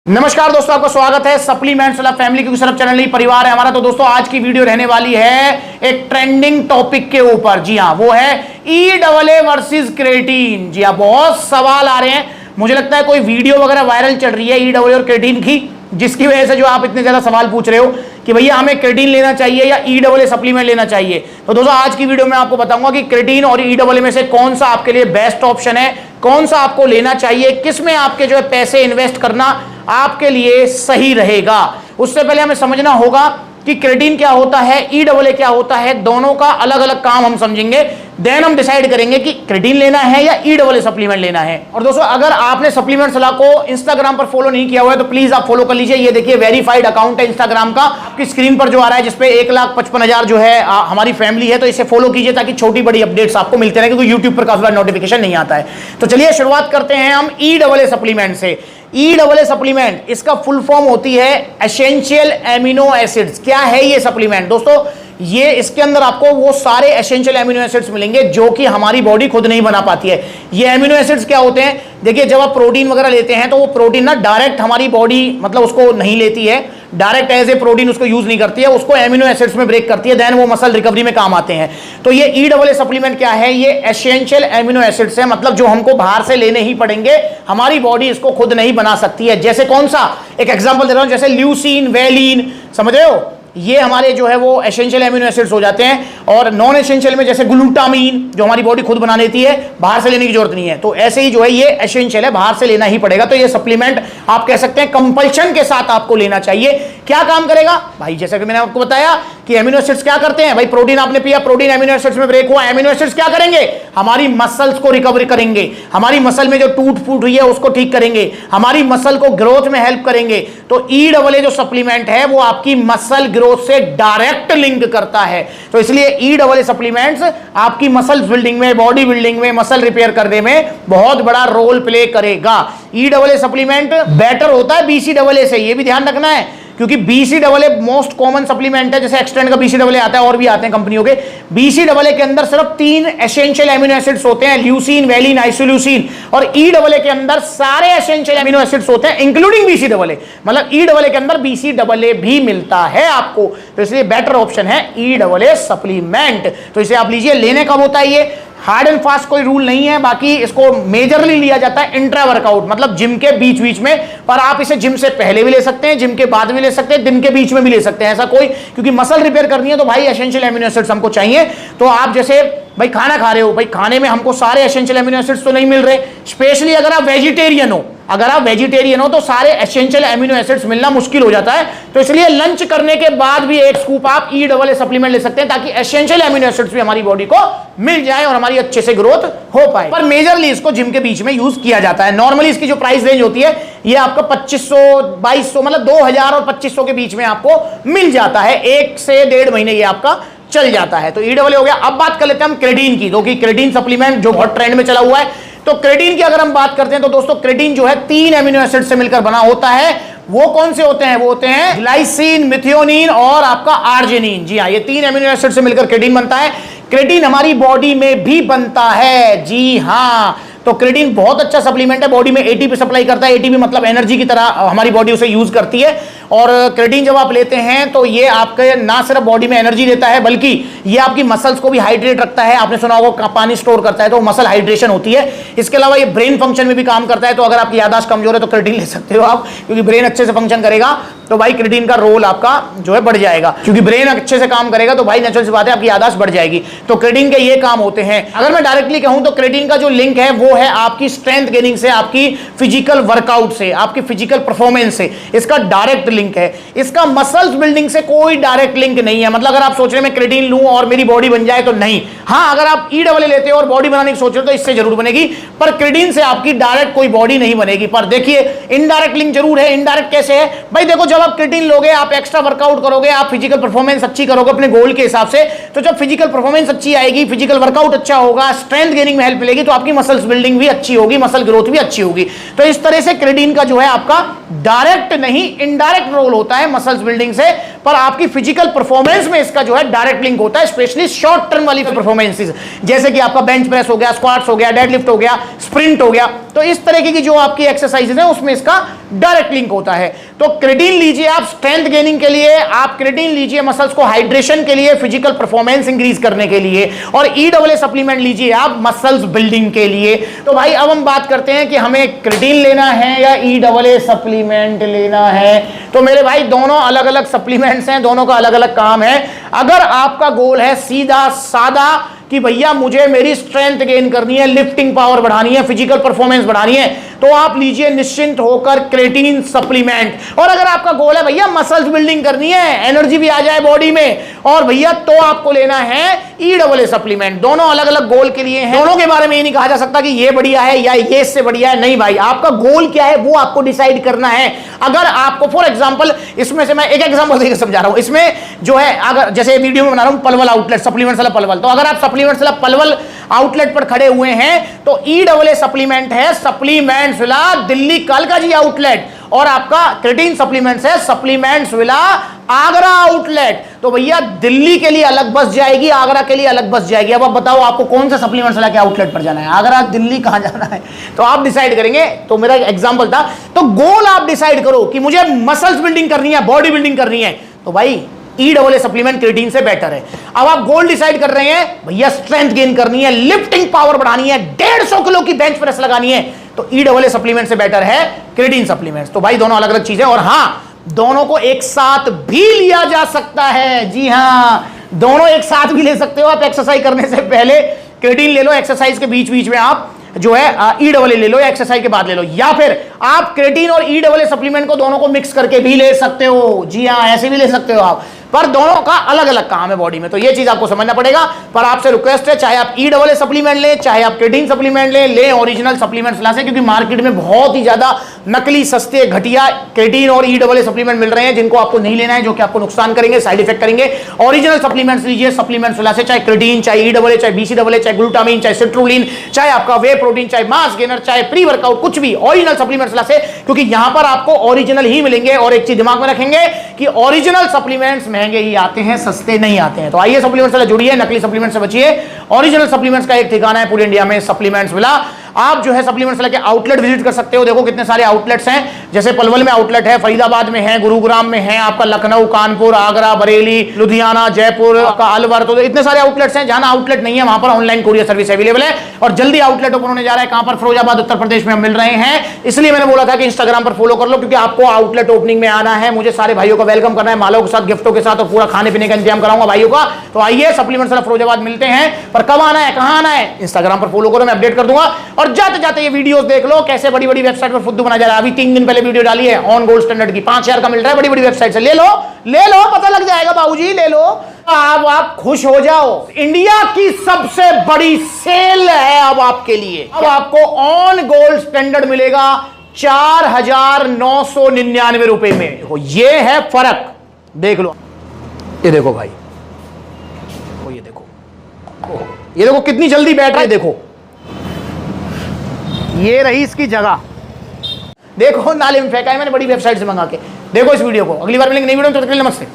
नमस्कार दोस्तों, आपका स्वागत है सप्लीमेंट्स वाला फैमिली क्योंकि सिर्फ चैनल ही परिवार है हमारा। तो दोस्तों आज की वीडियो रहने वाली है एक ट्रेंडिंग टॉपिक के ऊपर। जी हाँ, वो है EAA वर्सेस क्रेटीन। जी हाँ, बहुत सवाल आ रहे हैं। मुझे लगता है कोई वीडियो वगैरह वायरल चल रही है EAA और क्रेटीन की, जिसकी वजह से जो आप इतने ज्यादा सवाल पूछ रहे हो कि भैया हमें क्रेटीन लेना चाहिए या EAA सप्लीमेंट लेना चाहिए। तो दोस्तों आज की वीडियो में आपको बताऊंगा कि क्रेटीन और EAA में से कौन सा आपके लिए बेस्ट ऑप्शन है, कौन सा आपको लेना चाहिए, किस में आपके जो है पैसे इन्वेस्ट करना आपके लिए सही रहेगा। उससे पहले हमें समझना होगा कि क्रेटीन क्या होता है, EAA क्या होता है, दोनों का अलग अलग काम हम समझेंगे। देन हम डिसाइड करेंगे कि क्रेटीन लेना है या EAA सप्लीमेंट लेना है। और दोस्तों अगर आपने सप्लीमेंट सलाह को इंस्टाग्राम पर फॉलो नहीं किया हुआ है तो प्लीज आप फॉलो कर लीजिए। ये देखिए वेरीफाइड अकाउंट है इंस्टाग्राम का, आपकी स्क्रीन पर जो आ रहा है, जिसपे 1,55,000 जो है हमारी फैमिली है। तो इसे फॉलो कीजिए ताकि छोटी बड़ी अपडेट्स आपको मिलते रहे, क्योंकि यूट्यूब पर काफी बार नोटिफिकेशन नहीं आता है। तो चलिए शुरुआत करते हैं हम EAA सप्लीमेंट से। EAA सप्लीमेंट, इसका फुल फॉर्म होती है एसेंशियल एमिनो एसिड्स। क्या है ये सप्लीमेंट दोस्तों? ये इसके अंदर आपको वो सारे एसेंशियल एमिनो एसिड्स मिलेंगे जो कि हमारी बॉडी खुद नहीं बना पाती है। ये एमिनो एसिड्स क्या होते हैं? देखिए, जब आप प्रोटीन वगैरह लेते हैं तो वो प्रोटीन ना डायरेक्ट हमारी बॉडी मतलब उसको नहीं लेती है, डायरेक्ट एज ए प्रोटीन उसको यूज नहीं करती है, उसको एमिनो एसिड्स में ब्रेक करती है, देन वो मसल रिकवरी में काम आते हैं। तो ये EAA सप्लीमेंट क्या है? ये एसेंशियल एमिनो एसिड्स है, मतलब जो हमको बाहर से लेने ही पड़ेंगे, हमारी बॉडी इसको खुद नहीं बना सकती है। जैसे कौन सा? एक एग्जांपल दे रहा हूं, जैसे ल्यूसीन, वेलिन, समझ रहे हो, ये हमारे जो है वो एसेंशियल एमिनो एसिड्स हो जाते हैं। और नॉन एसेंशियल में जैसे ग्लूटामीन, जो हमारी बॉडी खुद बना लेती है, बाहर से लेने की जरूरत नहीं है। तो ऐसे ही जो है ये एसेंशियल है, बाहर से लेना ही पड़ेगा। तो ये सप्लीमेंट आप कह सकते हैं कंपल्शन के साथ आपको लेना चाहिए। क्या काम करेगा भाई? जैसा कि मैंने आपको बताया कि एमिनो एसिड्स क्या करते हैं भाई, प्रोटीन आपने पिया, प्रोटीन एमिनो एसिड्स में ब्रेक हुआ, एमिनो एसिड्स क्या करेंगे? हमारी मसल्स को रिकवर करेंगे, हमारी मसल में जो टूट फूट हुई है उसको ठीक करेंगे, हमारी मसल को ग्रोथ में हेल्प करेंगे। तो EAA जो सप्लीमेंट है वो आपकी मसल ग्रोथ से डायरेक्ट लिंक करता है। तो इसलिए EAA सप्लीमेंट्स आपकी मसल बिल्डिंग में, बॉडी बिल्डिंग में, मसल रिपेयर करने में बहुत बड़ा रोल प्ले करेगा। EAA सप्लीमेंट बेटर होता है BCAA से, ये भी ध्यान रखना है, क्योंकि BCAA मोस्ट कॉमन सप्लीमेंट है। जैसे एक्सटेंड का BCAA आता है और भी आते हैं कंपनियों के। BCAA के अंदर सिर्फ 3 एसेंशियल एमिनो एसिड्स होते हैं, ल्यूसीन, वेलिन, आइसोल्यूसिन। और EAA के अंदर सारे एसेंशियल एमिनो एसिड्स होते हैं इंक्लूडिंग BCAA, मतलब EAA के अंदर BCAA भी मिलता है आपको। तो इसलिए बेटर ऑप्शन है EAA सप्लीमेंट। तो इसे आप लीजिए। लेने कब होता है ये? हार्ड एंड फास्ट कोई रूल नहीं है, बाकी इसको मेजरली लिया जाता है इंट्रा वर्कआउट, मतलब जिम के बीच बीच में। पर आप इसे जिम से पहले भी ले सकते हैं, जिम के बाद भी ले सकते हैं, दिन के बीच में भी ले सकते हैं, ऐसा कोई, क्योंकि मसल रिपेयर करनी है तो भाई एसेंशियल एमिनो एसिड्स हमको चाहिए। तो आप जैसे भाई खाना खा रहे हो, भाई खाने में हमको सारे एसेंशियल एमिनो एसिड्स तो नहीं मिल रहे, स्पेशली अगर आप वेजिटेरियन हो, तो सारे एसेंशियल एमिनो एसिड्स मिलना मुश्किल हो जाता है। तो इसलिए लंच करने के बाद भी एक स्कूप आप EAA सप्लीमेंट ले सकते हैं, ताकि एसेंशियल एमिनो एसिड्स भी हमारी बॉडी को मिल जाए और हमारी अच्छे से ग्रोथ हो पाए। पर मेजरली इसको जिम के बीच में यूज किया जाता है। नॉर्मली इसकी जो प्राइस रेंज होती है ये आपका 2500, 2200, मतलब 2000 और 2500 के बीच में आपको मिल जाता है। 1 से 1.5 महीने ये आपका चल जाता है। तो EAA हो गया। अब बात कर लेते हैं हम क्रेटीन की, जो कि क्रेटीन सप्लीमेंट जो बहुत ट्रेंड में चला हुआ है। तो क्रेटीन की अगर हम बात करते हैं तो दोस्तों क्रेटीन जो है 3 एमिनो एसिड से मिलकर बना होता है। वो कौन से होते हैं? वो होते हैं ग्लाइसिन, मिथियोनिन और आपका आर्जिनिन। जी हाँ, ये 3 एमिनो एसिड से मिलकर क्रेटीन बनता है। क्रेटीन हमारी बॉडी में भी बनता है। जी हाँ, तो क्रेटीन बहुत अच्छा सप्लीमेंट है, बॉडी में ATP सप्लाई करता है। ATP मतलब एनर्जी की तरह हमारी बॉडी उसे यूज करती है। और क्रेटीन जब आप लेते हैं तो ये आपके ना सिर्फ बॉडी में एनर्जी देता है, बल्कि ये आपकी मसल्स को भी हाइड्रेट रखता है। आपने सुना होगा पानी स्टोर करता है, तो मसल हाइड्रेशन होती है। इसके अलावा ये ब्रेन फंक्शन में भी काम करता है। तो अगर आपकी याददाश्त कमजोर है तो क्रेटीन ले सकते हो आप, क्योंकि ब्रेन अच्छे से फंक्शन करेगा तो भाई क्रेटीन का रोल आपका जो है बढ़ जाएगा। क्योंकि ब्रेन अच्छे से काम करेगा तो भाई नेचुरल सी बात है आपकी याददाश्त बढ़ जाएगी। तो क्रेटीन के ये काम होते हैं। अगर मैं डायरेक्टली कहूं तो क्रेटीन का जो लिंक है वो है आपकी स्ट्रेंथ गेनिंग से, आपकी फिजिकल वर्कआउट से, आपकी फिजिकल परफॉर्मेंस से। इसका डायरेक्ट लिंक है। इसका मसल्स बिल्डिंग से कोई डायरेक्ट लिंक नहीं है। मतलब अगर आप सोच रहे हैं मैं क्रेटीन लूं और मेरी बॉडी बन जाए, तो नहीं। हाँ, अगर आप EAA लेते हो और बॉडी बनाने की सोच रहे हो तो इससे जरूर बनेगी, पर क्रेटीन से आपकी डायरेक्ट कोई बॉडी नहीं बनेगी। पर देखिए इनडायरेक्ट लिंक जरूर है। इनडायरेक्ट कैसे है भाई? देखो, जब आप क्रेटीन लोगे, आप एक्स्ट्रा वर्कआउट करोगे, आप फिजिकल परफॉर्मेंस अच्छी करोगे अपने गोल के हिसाब से। तो जब फिजिकल परफॉर्मेंस अच्छी आएगी, फिजिकल वर्कआउट अच्छा होगा, स्ट्रेंथ गेनिंग में हेल्प मिलेगी, तो आपकी मसल्स बिल्डिंग भी अच्छी होगी, मसल ग्रोथ भी अच्छी होगी। तो इस तरह से क्रेटीन का जो है आपका डायरेक्ट नहीं, इनडायरेक्ट रोल होता है मसल्स बिल्डिंग से। पर आपकी फिजिकल परफॉर्मेंस में इसका जो है डायरेक्ट लिंक होता है, स्पेशली शॉर्ट टर्म वाली परफॉर्मेंसेस, जैसे कि आपका बेंच प्रेस हो गया, स्क्वाट्स हो गया, डेडलिफ्ट हो गया, स्प्रिंट हो गया। तो इस तरीके की जो आपकी एक्सरसाइजेज है उसमें इसका डायरेक्ट लिंक होता है। तो क्रेटीन लीजिए आप स्ट्रेंथ गेनिंग के लिए, आप क्रेटीन लीजिए मसल्स को हाइड्रेशन के लिए, फिजिकल परफॉर्मेंस इंक्रीज करने के लिए, और ईडब्ल्यूए सप्लीमेंट लीजिए आप मसल्स बिल्डिंग के लिए। तो भाई अब हम बात करते हैं कि हमें क्रेटीन लेना है या ईडब्ल्यूए सप्लीमेंट लेना है। तो मेरे भाई दोनों अलग अलग सप्लीमेंट्स हैं, दोनों का अलग अलग काम है। अगर आपका गोल है सीधा सादा कि भैया मुझे मेरी स्ट्रेंथ गेन करनी है, लिफ्टिंग पावर बढ़ानी है, फिजिकल परफॉर्मेंस बढ़ानी है, तो आप लीजिए निश्चिंत होकर क्रेटीन सप्लीमेंट। और अगर आपका गोल है भैया मसल्स बिल्डिंग करनी है, एनर्जी भी आ जाए बॉडी में, और भैया तो आपको लेना है ईडब्ल्यूए सप्लीमेंट। दोनों अलग अलग गोल के लिए हैं। दोनों के बारे में ये नहीं कहा जा सकता कि ये बढ़िया है या ये इससे बढ़िया है, नहीं भाई, आपका गोल क्या है वो आपको डिसाइड करना है। अगर आपको फॉर एग्जांपल, इसमें से मैं एक एग्जांपल देकर समझा रहा हूं, इसमें जो है अगर जैसे वीडियो में बना रहा हूं पलवल आउटलेट सप्लीमेंट्स वाला पलवल, तो अगर आप सप्लीमेंट्स वाला पलवल आउटलेट पर खड़े हुए हैं तो ईडब्ल्यूए सप्लीमेंट है सप्लीमेंट्स विला दिल्ली कालका जी आउटलेट, और आपका क्रेटीन सप्लीमेंट्स है सप्लीमेंट्स विला आगरा आउटलेट। तो भैया दिल्ली के लिए अलग बस जाएगी, आगरा के लिए अलग बस जाएगी। अब आप बताओ आपको कौन से सप्लीमेंट्स वाला के आउटलेट पर जाना है, आगरा दिल्ली कहां जाना है, तो आप डिसाइड करेंगे। तो मेरा एग्जांपल था, तो गोल आप डिसाइड करो कि मुझे मसल्स बिल्डिंग करनी है, बॉडी बिल्डिंग करनी है, तो भाई ईडब्ल्यूए सप्लीमेंट क्रेटीन से बेटर है। अब आप गोल डिसाइड कर रहे हैं भैया स्ट्रेंथ गेन करनी है, लिफ्टिंग पावर बढ़ानी है, 150 किलो की बेंच प्रेस लगानी है, तो ईडब्ल्यूए सप्लीमेंट से बेटर है क्रेटीन सप्लीमेंट्स। तो भाई दोनों अलग अलग चीजें, और हां दोनों को एक साथ भी लिया जा सकता है। जी हां, दोनों एक साथ भी ले सकते हो आप। एक्सरसाइज करने से पहले क्रेटीन ले लो, एक्सरसाइज के बीच बीच में आप जो है ईडब्ल्यूए ले लो, या एक्सरसाइज के बाद ले लो, या फिर आप क्रेटीन और ईडब्ल्यूए सप्लीमेंट को दोनों को मिक्स करके भी ले सकते हो। जी हां, ऐसे भी ले सकते हो आप, पर दोनों का अलग अलग काम है बॉडी में, तो ये चीज आपको समझना पड़ेगा। पर आपसे रिक्वेस्ट है, चाहे आप ईडब्ल्यूए सप्लीमेंट लें, चाहे आप क्रेटीन सप्लीमेंट लें ओरिजिनल सप्लीमेंट्स ला से, क्योंकि मार्केट में बहुत ही ज्यादा नकली सस्ते घटिया क्रेटीन और ईडब्ल्यूए सप्लीमेंट मिल रहे हैं, जिनको आपको नहीं लेना है, जो कि आपको नुकसान करेंगे, साइड इफेक्ट करेंगे। ओरिजिनल सप्लीमेंट्स लीजिए, सप्लीमेंट्स ला से, चाहे क्रेटीन, चाहे ईडब्ल्यूए, चाहे बीसीडब्ल्यूए, चाहे ग्लूटामिन, चाहे सिट्रुलिन, चाहे आपका वे प्रोटीन, चाहे मास गेनर, चाहे प्री वर्कआउट, कुछ भी ओरिजिनल सप्लीमेंट्स ला से, क्योंकि यहां पर आपको ओरिजिनल ही मिलेंगे। और एक चीज दिमाग में रखेंगे कि ओरिजिनल सप्लीमेंट्स महंगे ही आते हैं, सस्ते नहीं आते हैं। तो आइए सप्लीमेंट्स से जुड़िए, नकली सप्लीमेंट से बचिए। ओरिजिनल सप्लीमेंट्स का एक ठिकाना है पूरे इंडिया में, सप्लीमेंट्स विला। आप जो है सप्लीमेंट्स लेके आउटलेट विजिट कर सकते हो। देखो कितने सारे आउटलेट्स हैं, जैसे पलवल में आउटलेट है, फरीदाबाद में है, गुरुग्राम में है, आपका लखनऊ, कानपुर, आगरा, बरेली, लुधियाना, जयपुर, आपका अलवर, तो इतने सारे आउटलेट्स हैं। जहां आउटलेट नहीं है वहां पर ऑनलाइन कोरियर सर्विस अवेलेबल है, और जल्दी आउटलेट ओपन होने जा रहा है। कहां पर? फिरोजाबाद, उत्तर प्रदेश में हम मिल रहे हैं। इसलिए मैंने बोला था कि इंस्टाग्राम पर फॉलो कर लो, क्योंकि आपको आउटलेट ओपनिंग में आना है, मुझे सारे भाइयों को वेलकम करना है, मालों के साथ, गिफ्टों के साथ, और पूरा खाने पीने का इंतजाम कराऊंगा भाइयों का। तो आइए सप्लीमेंट्स वाला फिरोजाबाद मिलते हैं, पर कब आना है, कहां आना है, इंस्टाग्राम पर फॉलो करो, मैं अपडेट कर दूंगा। और जाते जाते ये वीडियोस देख लो, कैसे बड़ी बड़ी वेबसाइट पर फुद्दू बना जा रहा है। अभी 3 दिन पहले वीडियो डाली है ऑन गोल्ड स्टैंडर्ड की, 5000 का मिल रहा है, बड़ी बड़ी वेबसाइट से ले लो, पता लग जाएगा बाबूजी, ले लो। अब आप खुश हो जाओ, इंडिया की सबसे बड़ी सेल है अब आपके लिए। अब आपको ऑन गोल्ड स्टैंडर्ड मिलेगा 4999 रुपए में। ये है फर्क, देख लो, ये देखो भाई, ये देखो कितनी जल्दी बैठ रहा है, देखो ये रही इसकी जगह, देखो नाले में फेंका है मैंने बड़ी वेबसाइट से मंगा के। देखो इस वीडियो को, अगली बार मिलेंगे नई वीडियो में, तो तक के लिए नमस्ते।